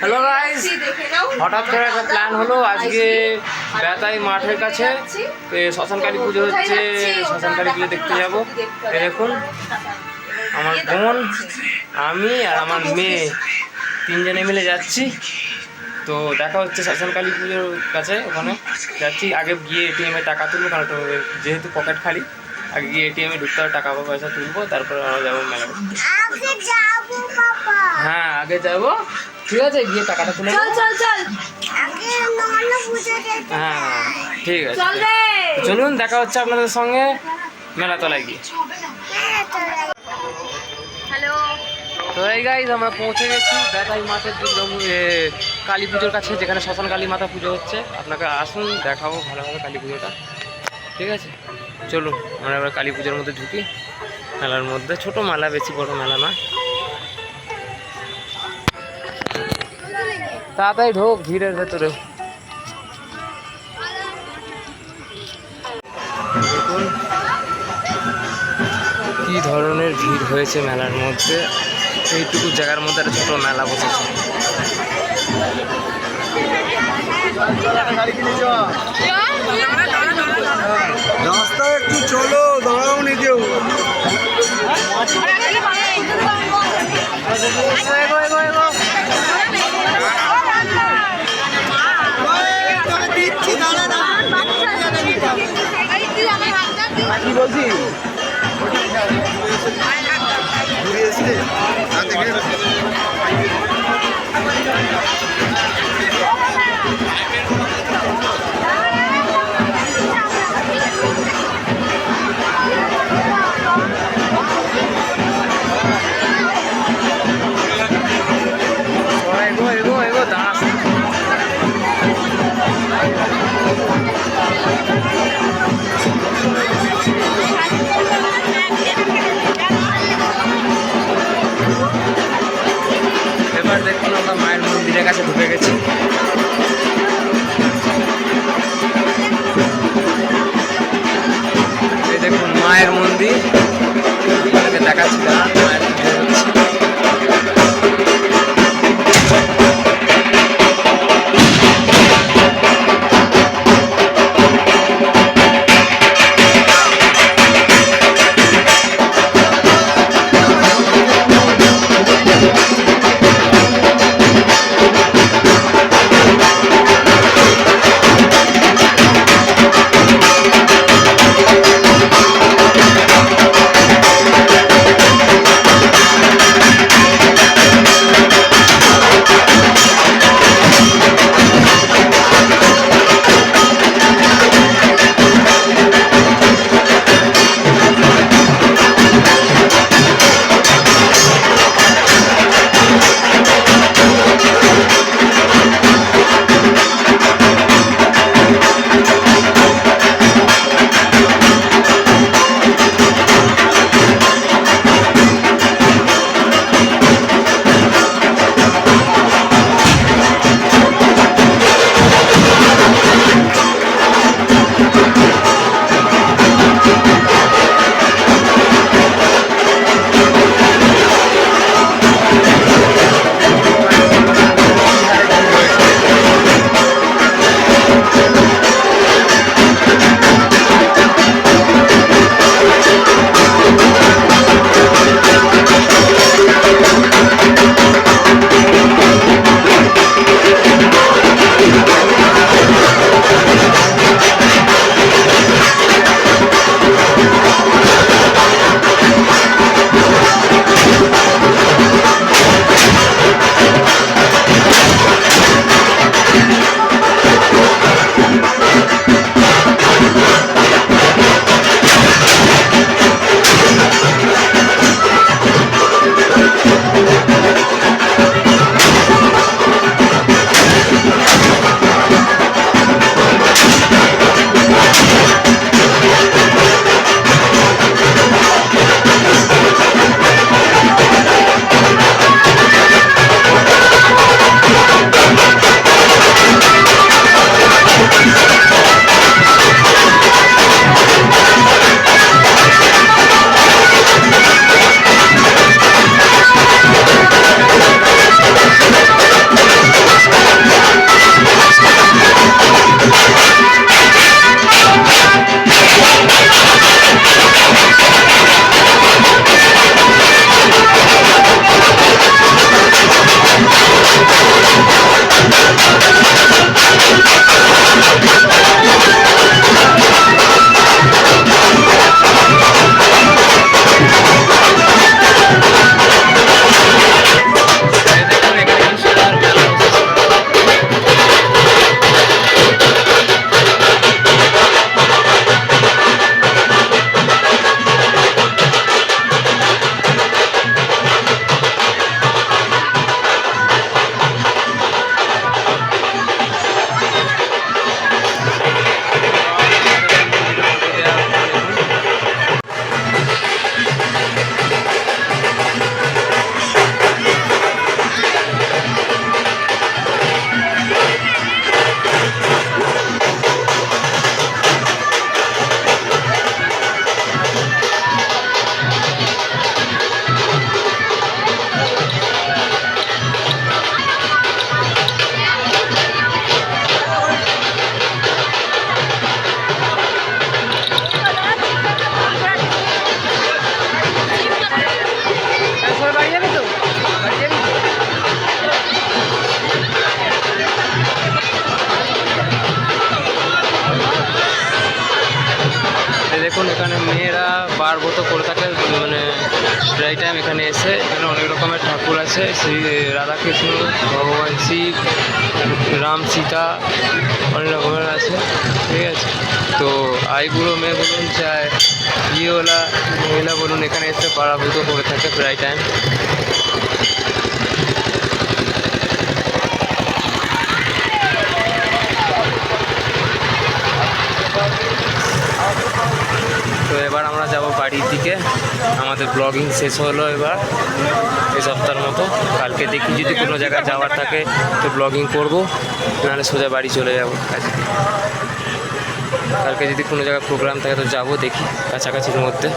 Hello guys, হঠাৎ করে একটা প্ল্যান হলো আজকে বেতাই মাঠের কাছে শ্মশানকালী পুজো হচ্ছে। শ্মশানকালী পুজো দেখতে যাবো। দেখুন আমার বোন, আমি আর আমার মেয়ে তিনজনে মিলে যাচ্ছি। তো দেখা হচ্ছে শ্মশানকালী পুজোর কাছে, ওখানে যাচ্ছি। আগে গিয়ে এটিএমে টাকা তুলবো, কারণ যেহেতু পকেট খালি। আগে গিয়ে এটিএমে ঢুকতে হবে, টাকা পয়সা তুলবো, তারপরে আমরা যাবো মেলা করতে। হ্যাঁ আগে যাবো, ঠিক আছে, গিয়ে টাকাটা তুলে হ্যাঁ ঠিক আছে, চলুন দেখা হচ্ছে আপনাদের সঙ্গে মেলা তলায় গিয়ে। তো এই গাইজ আমরা পৌঁছে গেছি বেতাই মাঠের কালী পুজোর কাছে, যেখানে শ্মশান কালী মাতা পুজো হচ্ছে। আপনাকে আসুন, দেখাবো ভালোভাবে কালী পুজোটা, ঠিক আছে। চলুন আমরা এবার কালী পুজোর মধ্যে ঢুকি। মেলার মধ্যে ছোট মেলা, বেশি বড় মেলা নয়। তাড়াতাড়ি ঢোক ভিড়ের ভেতরে। দেখুন কি ধরনের ভিড় হয়েছে মেলার মধ্যে। এইটুকু জায়গার মধ্যে একটা ছোট মেলা বসেছে। রাস্তা একটু চলো, দাঁড়াও নি কেউ। কি বলছি এবার দেখুন আমরা মায়ের মন্দিরের কাছে ঢুকে গেছি। এই দেখুন মায়ের মন্দির, দেখাচ্ছি না মায়ের মন্দির হচ্ছে। ব্রত করে থাকে, মানে প্রায় টাইম এখানে এসে এখানে অনেক রকমের ঠাকুর আছে, শ্রী রাধাকৃষ্ণ, ভগবান শিব, রাম সীতা, অনেক রকমের আছে, ঠিক আছে। তো আই বুড়ো মেয়ে বলুন, চায় বিয়েওয়ালা মহিলা বলুন, এখানে এসে পাড়া ব্রত করে থাকে প্রায় টাইম। তো এবার আমরা যাব বাড়ির দিকে, আমাদের ব্লগিং শেষ হলো এবার এই সপ্তাহের মতো। কালকে দেখি যদি কোনো জায়গায় যাওয়ার থাকে তো ব্লগিং করব, নাহলে সোজা বাড়ি চলে যাব কাছে। কালকে যদি কোনো জায়গায় প্রোগ্রাম থাকে তো যাবো, দেখি কাছাকাছির মধ্যে।